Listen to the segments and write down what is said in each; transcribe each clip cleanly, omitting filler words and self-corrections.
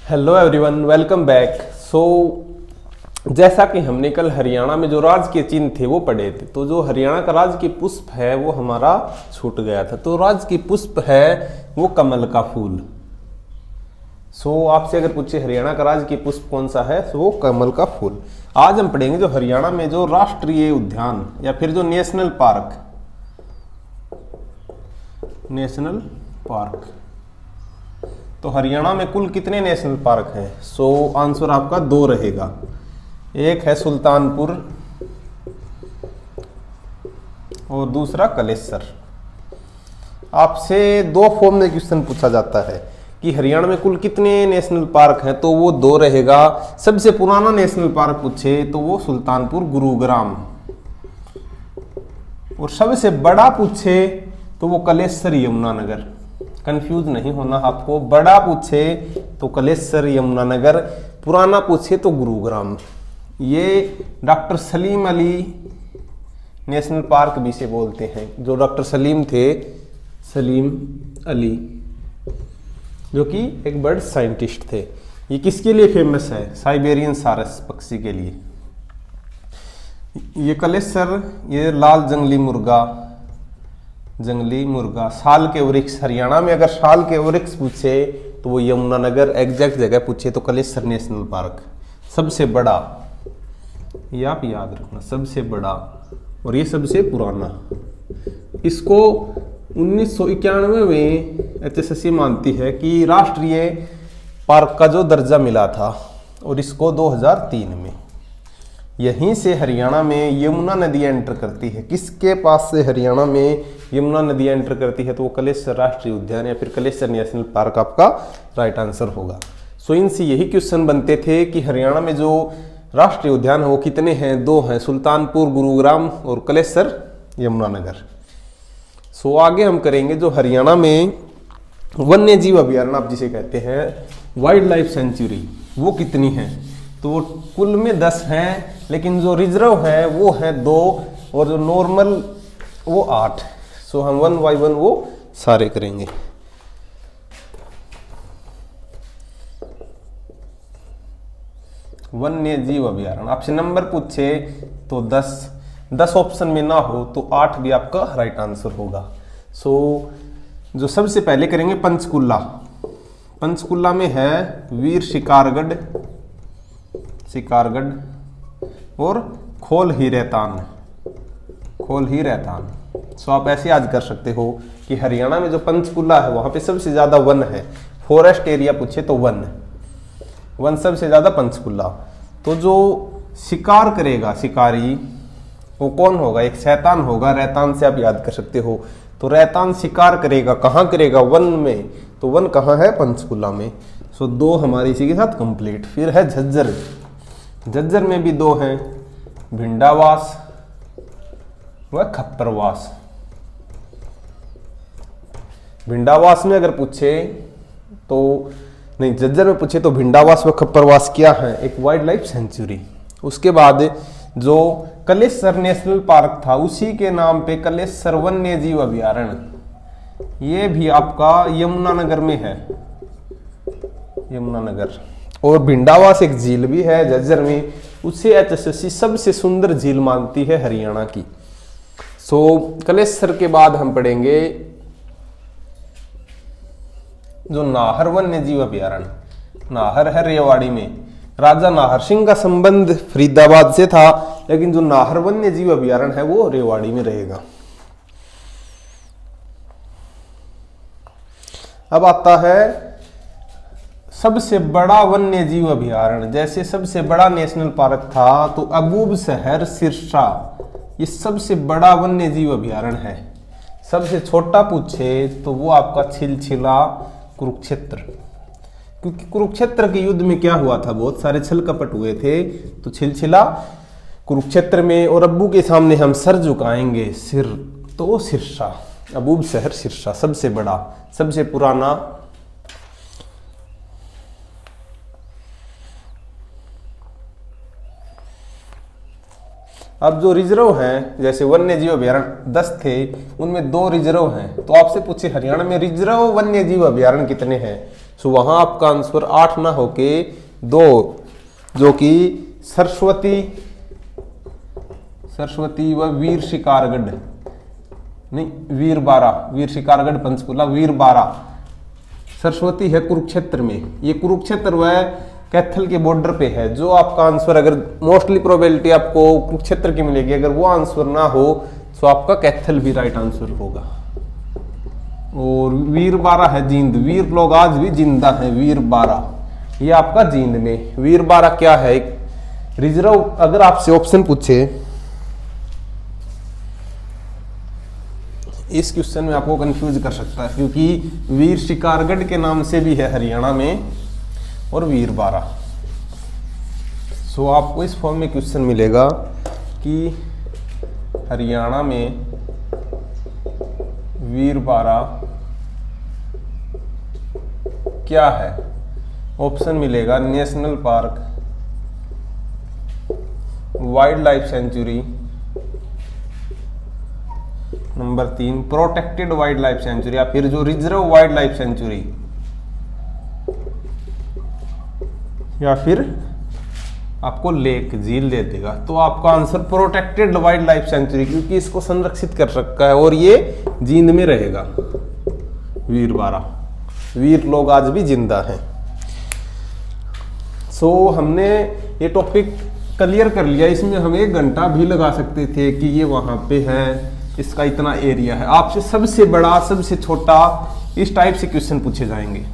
Hello everyone, welcome back. जैसा कि हमने कल हरियाणा में जो राज्य के चिन्ह थे वो पढ़े थे, तो जो हरियाणा का राज्य की पुष्प है वो हमारा छूट गया था। तो राज्य की पुष्प है वो कमल का फूल। आपसे अगर पूछे हरियाणा का राज्य की पुष्प कौन सा है, तो वो कमल का फूल। आज हम पढ़ेंगे जो हरियाणा में जो राष्ट्रीय उद्यान या फिर जो नेशनल पार्क, तो हरियाणा में कुल कितने नेशनल पार्क हैं? आंसर आपका 2 रहेगा। एक है सुल्तानपुर और दूसरा कलेसर। आपसे 2 फॉर्म में क्वेश्चन पूछा जाता है कि हरियाणा में कुल कितने नेशनल पार्क हैं, तो वो 2 रहेगा। सबसे पुराना नेशनल पार्क पूछे तो वो सुल्तानपुर गुरुग्राम, और सबसे बड़ा पूछे तो वो कलेसर यमुनानगर। कंफ्यूज नहीं होना आपको, बड़ा पूछे तो कलेसर यमुनानगर, पुराना पूछे तो गुरुग्राम। ये doctor Salim Ali national park भी से बोलते हैं। जो डॉक्टर सलीम थे, सलीम अली, जो कि एक बर्ड साइंटिस्ट थे। ये किसके लिए फेमस है? साइबेरियन सारस पक्षी के लिए। ये कलेसर, ये लाल जंगली मुर्गा, साल के वृक्ष। हरियाणा में अगर साल के वृक्ष पूछे तो वो यमुनानगर, एग्जैक्ट जगह पूछे तो कलेसर नेशनल पार्क। सबसे बड़ा, ये आप याद रखना, सबसे बड़ा और ये सबसे पुराना। इसको 1991 में HSSC मानती है कि राष्ट्रीय पार्क का जो दर्जा मिला था, और इसको 2003 में। यहीं से हरियाणा में यमुना नदी एंटर करती है। किसके पास से हरियाणा में यमुना नदी एंटर करती है? तो वो कलेसर राष्ट्रीय उद्यान या फिर कलेसर नेशनल पार्क आपका राइट आंसर होगा। इनसे यही क्वेश्चन बनते थे कि हरियाणा में जो राष्ट्रीय उद्यान है वो कितने हैं? 2 हैं, सुल्तानपुर गुरुग्राम और कलेसर यमुनानगर। आगे हम करेंगे जो हरियाणा में वन्य जीव अभयारण्य आप जिसे कहते हैं, वाइल्ड लाइफ सेंचुरी, वो कितनी है? तो वो कुल में 10 हैं, लेकिन जो रिजर्व है वो है 2 और जो नॉर्मल वो 8। हम 1 by 1 वो सारे करेंगे। वन्य जीव अभयारण्य आपसे नंबर पूछे तो 10 ऑप्शन में ना हो तो 8 भी आपका राइट आंसर होगा। जो सबसे पहले करेंगे पंचकुला में है वीर शिकारगढ़ और खोल ही रहतान। आप ऐसे याद कर सकते हो कि हरियाणा में जो पंचकुला है वहां पे सबसे ज्यादा वन है। फॉरेस्ट एरिया पूछे तो वन सबसे ज्यादा पंचकुला। तो जो शिकार करेगा, शिकारी, वो कौन होगा? एक शैतान होगा। रैतान से आप याद कर सकते हो। तो रैतान शिकार करेगा, कहाँ करेगा? वन में। तो वन कहाँ है? पंचकुला में। 2 हमारी इसी के साथ कंप्लीट। फिर है झज्जर में भी 2 हैं, भिंडावास व खप्परवास। भिंडावास में अगर पूछे तो नहीं, झज्जर में पूछे तो भिंडावास व खप्परवास क्या है? एक वाइल्ड लाइफ सेंचुरी। उसके बाद जो कलेसर नेशनल पार्क था उसी के नाम पे कलेसर वन्य जीव अभयारण्य, ये भी आपका यमुनानगर में है, यमुनानगर। और भिंडावास एक झील भी है झज्जर में, उसे HSSC सबसे सुंदर झील मानती है हरियाणा की। कलेसर के बाद हम पढ़ेंगे जो नाहर वन्य जीव अभयारण्य। नाहर है रेवाड़ी में। राजा नाहर सिंह का संबंध फरीदाबाद से था, लेकिन जो नाहर वन्य जीव अभयारण्य है वो रेवाड़ी में रहेगा। अब आता है सबसे बड़ा वन्य जीव अभयारण्य। जैसे सबसे बड़ा नेशनल पार्क था तो अबूब शहर सिरसा, ये सबसे बड़ा वन्य जीव अभयारण्य है। सबसे छोटा पूछे तो वो आपका छिलछिला कुरुक्षेत्र, क्योंकि कुरुक्षेत्र के युद्ध में क्या हुआ था? बहुत सारे छल कपट हुए थे। तो छिलछिला कुरुक्षेत्र में, और अब्बू के सामने हम सर झुकाएंगे, सिर, तो सिरसा, अबूब शहर सिरसा सबसे बड़ा, सबसे पुराना। अब जो रिजर्व हैं, जैसे वन्य जीव अभयारण्य 10 थे, उनमें 2 रिजर्व हैं। तो आपसे पूछे हरियाणा में रिजर्व वन्य जीव अभयारण्य कितने हैं? सो वहां आपका आंसर 8 ना होके 2, जो कि सरस्वती व वीर शिकारगढ़, नहीं वीर शिकारगढ़ पंचकुला, वीरबारा सरस्वती है कुरुक्षेत्र में। ये कुरुक्षेत्र व कैथल के बॉर्डर पे है। जो आपका आंसर, अगर मोस्टली प्रोबेबिलिटी आपको कुरुक्षेत्र की मिलेगी, अगर वो आंसर ना हो तो आपका कैथल भी राइट आंसर होगा। और वीरबारा है जींद, वीर लोग आज भी जिंदा है। वीरबारा ये आपका जींद में। वीरबारा क्या है? एक रिजर्व। अगर आपसे ऑप्शन पूछे, इस क्वेश्चन में आपको कंफ्यूज कर सकता है, क्योंकि वीर शिकारगढ़ के नाम से भी है हरियाणा में और वीरबारा। सो आपको इस फॉर्म में क्वेश्चन मिलेगा कि हरियाणा में वीरबारा क्या है। ऑप्शन मिलेगा national park, wild life sanctuary, number 3 protected wild life sanctuary, या फिर जो रिजर्व वाइल्ड लाइफ सेंचुरी, या फिर आपको लेक झील दे देगा। तो आपका answer protected wild life sanctuary, क्योंकि इसको संरक्षित कर रखा है और ये जींद में रहेगा। वीरबारा, वीर लोग आज भी जिंदा हैं। सो हमने ये टॉपिक क्लियर कर लिया। इसमें हम 1 घंटा भी लगा सकते थे कि ये वहां पे है, इसका इतना एरिया है। आपसे सबसे बड़ा, सबसे छोटा, इस टाइप से क्वेश्चन पूछे जाएंगे।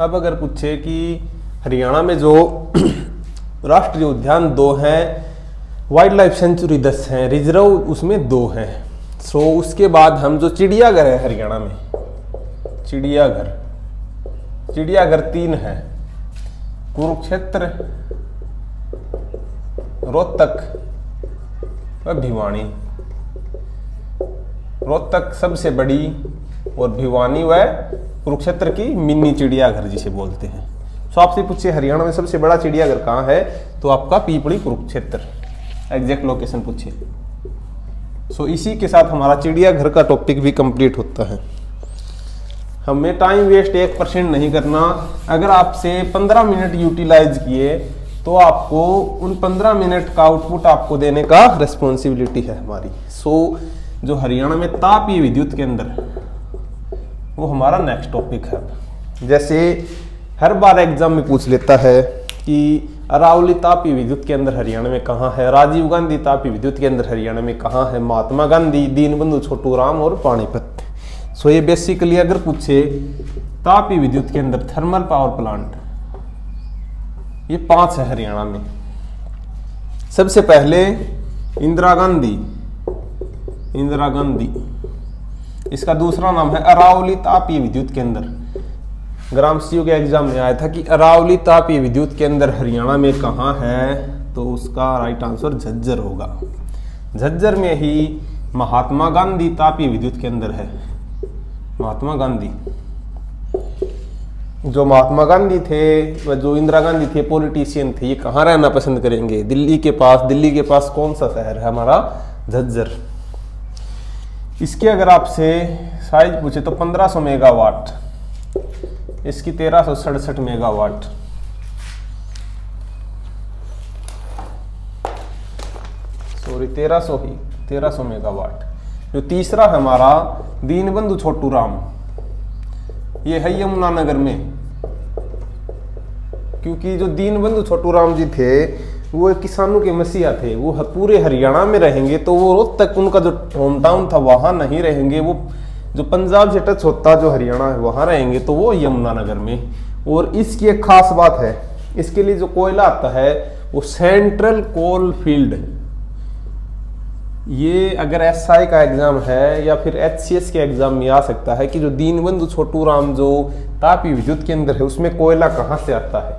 अब अगर पूछे कि हरियाणा में जो राष्ट्रीय उद्यान 2 हैं, वाइल्ड लाइफ सेंचुरी 10 हैं, रिजर्व उसमें 2 हैं। सो उसके बाद हम जो चिड़ियाघर है हरियाणा में, चिड़ियाघर 3 है, कुरुक्षेत्र, रोहतक व भिवानी। रोहतक सबसे बड़ी और भिवानी व कुरुक्षेत्र की मिनी चिड़ियाघर जिसे बोलते हैं। सो आपसे पूछे हरियाणा में सबसे बड़ा चिड़ियाघर कहाँ है, तो आपका पीपड़ी कुरुक्षेत्र एग्जैक्ट लोकेशन पूछे। सो इसी के साथ हमारा चिड़ियाघर का टॉपिक भी कंप्लीट होता है। हमें टाइम वेस्ट 1% नहीं करना। अगर आपसे 15 मिनट यूटिलाइज किए तो आपको उन 15 मिनट का आउटपुट आपको देने का रिस्पॉन्सिबिलिटी है हमारी। सो जो हरियाणा में तापीय विद्युत केंद्र, वो हमारा नेक्स्ट टॉपिक है। जैसे हर बार एग्जाम में पूछ लेता है कि अरावली तापीय विद्युत केंद्र हरियाणा में कहाँ है, राजीव गांधी तापीय विद्युत केंद्र हरियाणा में कहाँ है, महात्मा गांधी, दीनबंधु छोटूराम और पानीपत। सो ये बेसिकली अगर पूछे तापीय विद्युत केंद्र, थर्मल पावर प्लांट, ये 5 है हरियाणा में। सबसे पहले इंदिरा गांधी, इसका दूसरा नाम है अरावली तापीय विद्युत केंद्र। ग्राम सीओ के एग्जाम में आया था कि अरावली तापीय विद्युत केंद्र हरियाणा में कहाँ है, तो उसका राइट आंसर झज्जर होगा। झज्जर में ही महात्मा गांधी तापीय विद्युत केंद्र है। महात्मा गांधी, जो महात्मा गांधी थे व जो इंदिरा गांधी थे, पॉलिटिशियन थे, ये कहाँ रहना पसंद करेंगे? दिल्ली के पास। दिल्ली के पास कौन सा शहर है हमारा? झज्जर। इसके अगर आपसे साइज पूछे तो 1500 मेगावाट, इसकी 1367 मेगावाट। Sorry 1300 megawatt. जो तीसरा है हमारा दीनबंधु छोटूराम, ये है यमुनानगर में, क्योंकि जो दीनबंधु छोटूराम जी थे वो किसानों के मसीहा थे। वो पूरे हरियाणा में रहेंगे तो वो रोहतक, उनका जो होम टाउन था वहां नहीं रहेंगे। वो जो पंजाब से टच होता जो हरियाणा है वहां रहेंगे, तो वो यमुनानगर में। और इसकी एक खास बात है, इसके लिए जो कोयला आता है वो सेंट्रल कोल फील्ड। ये अगर एसआई का एग्जाम है या फिर एचसीएस के एग्जाम में आ सकता है कि जो दीनबंधु छोटूराम जो तापीय विद्युत केंद्र है उसमें कोयला कहाँ से आता है।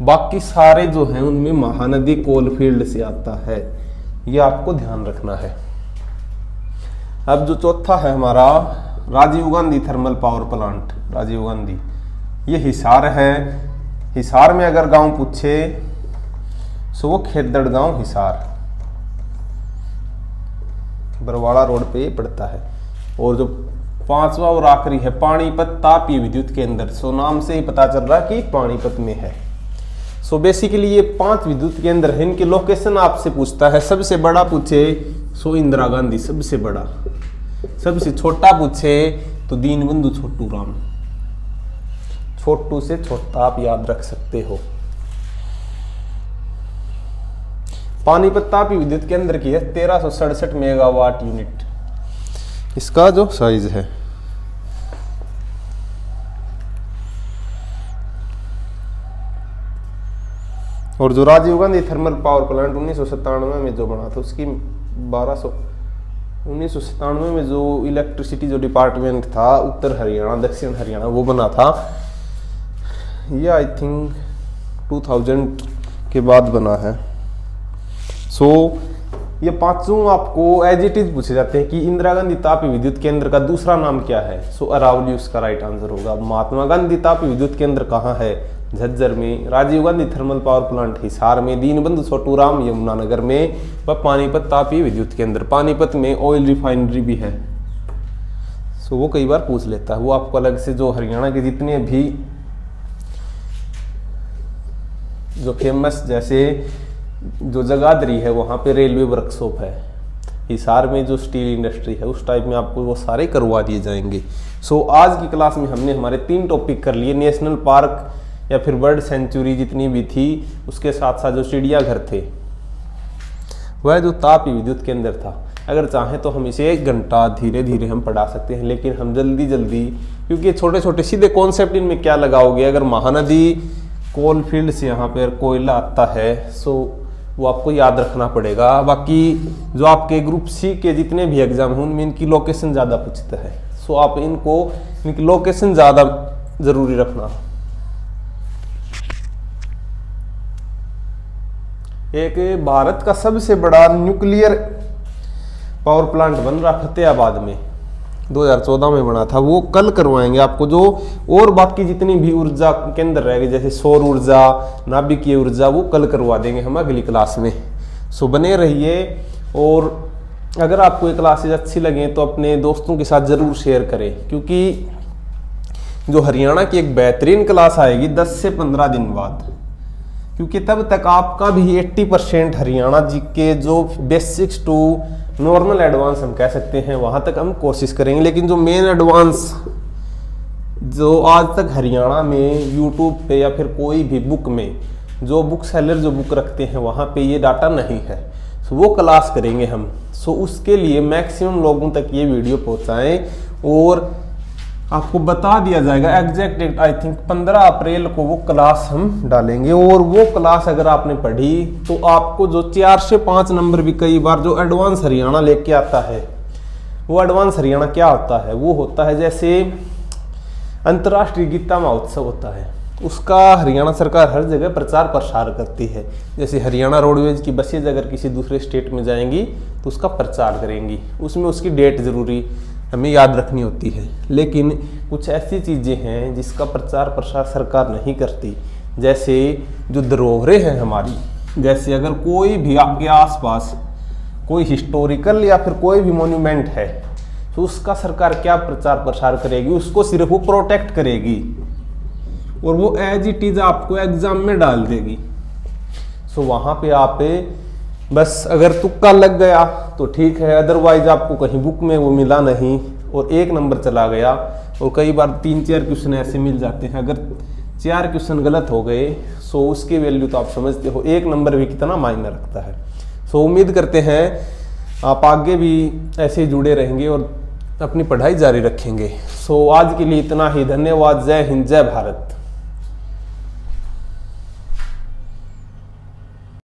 बाकी सारे जो हैं उनमें महानदी कोल फील्ड से आता है, ये आपको ध्यान रखना है। अब जो चौथा है हमारा Rajiv Gandhi thermal power plant, Rajiv Gandhi, ये हिसार है। हिसार में अगर गांव पूछे तो वो खेदड़ गांव हिसार। बरवाड़ा रोड पे पड़ता है। और जो पांचवा और आखिरी है पानीपत तापीय विद्युत केंद्र। सो नाम से ही पता चल रहा है कि पानीपत में है। सो बेसिकली ये 5 विद्युत केंद्र है। इनकी लोकेशन आपसे पूछता है। सबसे बड़ा पूछे सो इंदिरा गांधी सबसे बड़ा, सबसे छोटा पूछे तो दीनबंधु छोटू राम, छोटू से छोटा आप याद रख सकते हो। पानीपत तापीय विद्युत केंद्र की है 1367 मेगावाट यूनिट इसका जो साइज है। और जो Rajiv Gandhi thermal power plant 1997 में जो बना था उसकी 1997 में जो इलेक्ट्रिसिटी जो डिपार्टमेंट था उत्तर हरियाणा दक्षिण हरियाणा वो बना था, ये आई थिंक 2000 के बाद बना है। सो ये पांचों आपको एज इट इज पूछे जाते हैं कि इंदिरा गांधी तापीय विद्युत केंद्र का दूसरा नाम क्या है। सो अरावली उसका राइट आंसर होगा। महात्मा गांधी तापीय विद्युत केंद्र कहाँ है? झज्जर में। Rajiv Gandhi thermal power plant Hisar में। दीनबंधु छोटू राम यमुनानगर में। व पानीपत तापीय विद्युत केंद्र, पानीपत में ऑयल रिफाइनरी भी है। सो वो कई बार पूछ लेता है। वो आपको अलग से जो हरियाणा के जितने भी जो फेमस जैसे जो जगाधरी है वहाँ पे रेलवे वर्कशॉप है, हिसार में जो स्टील इंडस्ट्री है उस टाइप में आपको वो सारे करवा दिए जाएंगे। सो आज की क्लास में हमने हमारे 3 टॉपिक कर लिए। नेशनल पार्क या फिर बर्ड सेंचुरी जितनी भी थी, उसके साथ साथ जो चिड़ियाघर थे, वह जो तापीय विद्युत केंद्र था। अगर चाहें तो हम इसे 1 घंटा धीरे धीरे हम पढ़ा सकते हैं, लेकिन हम जल्दी जल्दी, क्योंकि छोटे छोटे सीधे कॉन्सेप्ट इनमें क्या लगाओगे। अगर महानदी कोल फील्ड से यहाँ पर कोयला आता है सो वो आपको याद रखना पड़ेगा। बाकी जो आपके ग्रुप सी के जितने भी एग्जाम हैं उनमें इनकी लोकेशन ज़्यादा पूछता है। सो आप इनकी लोकेशन ज़्यादा ज़रूरी रखना। एक भारत का सबसे बड़ा न्यूक्लियर पावर प्लांट बन रहा फतेहाबाद में, 2014 में बना था। वो कल करवाएंगे आपको। जो और बाकी जितनी भी ऊर्जा केंद्र रहेंगे जैसे सौर ऊर्जा, नाभिकीय ऊर्जा, वो कल करवा देंगे हम अगली क्लास में। सो बने रहिए। और अगर आपको ये क्लासेज अच्छी लगे तो अपने दोस्तों के साथ ज़रूर शेयर करें, क्योंकि जो हरियाणा की एक बेहतरीन क्लास आएगी 10 से 15 दिन बाद, क्योंकि तब तक आपका भी 80% हरियाणा जी के जो बेसिक्स टू नॉर्मल एडवांस हम कह सकते हैं वहां तक हम कोशिश करेंगे। लेकिन जो मेन एडवांस जो आज तक हरियाणा में यूट्यूब पे या फिर कोई भी बुक में जो बुक सेलर जो बुक रखते हैं वहां पे ये डाटा नहीं है, सो वो क्लास करेंगे हम। सो उसके लिए मैक्सिमम लोगों तक ये वीडियो पहुंचाएं और आपको बता दिया जाएगा एग्जैक्ट डेट। आई थिंक 15 अप्रैल को वो क्लास हम डालेंगे। और वो क्लास अगर आपने पढ़ी तो आपको जो 4 से 5 नंबर भी कई बार जो एडवांस हरियाणा लेके आता है, वो एडवांस हरियाणा क्या होता है? वो होता है जैसे अंतर्राष्ट्रीय गीता महोत्सव होता है, उसका हरियाणा सरकार हर जगह प्रचार प्रसार करती है। जैसे हरियाणा रोडवेज की बसेज अगर किसी दूसरे स्टेट में जाएंगी तो उसका प्रचार करेंगी, उसमें उसकी डेट ज़रूरी हमें याद रखनी होती है। लेकिन कुछ ऐसी चीज़ें हैं जिसका प्रचार प्रसार सरकार नहीं करती, जैसे जो धरोहरें हैं हमारी। जैसे अगर कोई भी आपके आसपास कोई हिस्टोरिकल या फिर कोई भी मोन्यूमेंट है तो उसका सरकार क्या प्रचार प्रसार करेगी? उसको सिर्फ वो प्रोटेक्ट करेगी और वो एज इट इज आपको एग्जाम में डाल देगी। सो वहाँ पे आप बस अगर तुक्का लग गया तो ठीक है, अदरवाइज आपको कहीं बुक में वो मिला नहीं और 1 नंबर चला गया। और कई बार 3-4 क्वेश्चन ऐसे मिल जाते हैं, अगर 4 क्वेश्चन गलत हो गए सो उसकी वैल्यू तो आप समझते हो 1 नंबर भी कितना मायने रखता है। सो उम्मीद करते हैं आप आगे भी ऐसे ही जुड़े रहेंगे और अपनी पढ़ाई जारी रखेंगे। सो आज के लिए इतना ही। धन्यवाद। जय हिंद, जय भारत।